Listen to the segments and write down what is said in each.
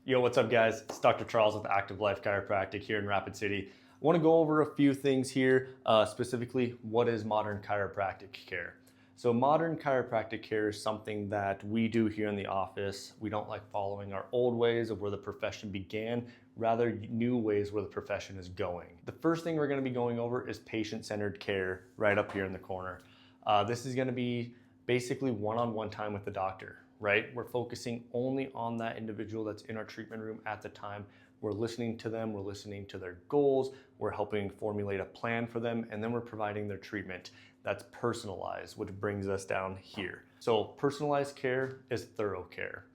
Yo, what's up guys? It's Dr. Charles with Active Life Chiropractic here in Rapid City. I want to go over a few things here, specifically what is modern chiropractic care. So modern chiropractic care is something that we do here in the office. We don't like following our old ways of where the profession began, rather new ways where the profession is going. The first thing we're going to be going over is patient-centered care right up here in the corner. This is going to be basically one-on-one time with the doctor, right? We're focusing only on that individual that's in our treatment room at the time. We're listening to them, we're listening to their goals, we're helping formulate a plan for them, and then we're providing their treatment that's personalized, which brings us down here. So personalized care is thorough care.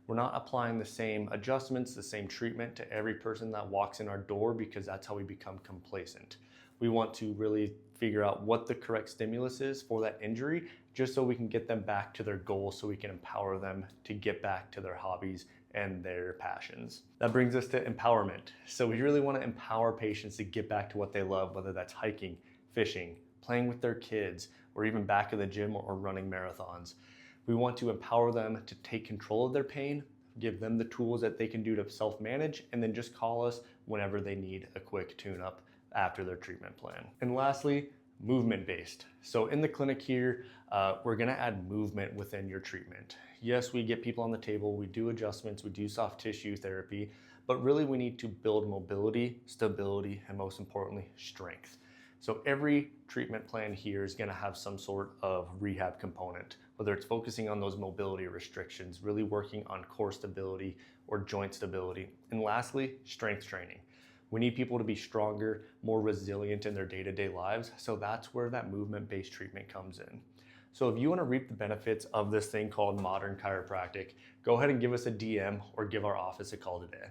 We're not applying the same adjustments, the same treatment to every person that walks in our door because that's how we become complacent. We want to really figure out what the correct stimulus is for that injury, just so we can get them back to their goals, so we can empower them to get back to their hobbies and their passions. That brings us to empowerment. So we really want to empower patients to get back to what they love, whether that's hiking, fishing, playing with their kids, or even back in the gym or running marathons. We want to empower them to take control of their pain, give them the tools that they can do to self-manage, and then just call us whenever they need a quick tune-up after their treatment plan. And lastly, movement-based. So in the clinic here, we're gonna add movement within your treatment. Yes, we get people on the table, we do adjustments, we do soft tissue therapy, but really we need to build mobility, stability, and most importantly, strength. So every treatment plan here is gonna have some sort of rehab component, whether it's focusing on those mobility restrictions, really working on core stability or joint stability. And lastly, strength training. We need people to be stronger, more resilient in their day-to-day lives, so that's where that movement-based treatment comes in. So if you want to reap the benefits of this thing called modern chiropractic, go ahead and give us a DM or give our office a call today.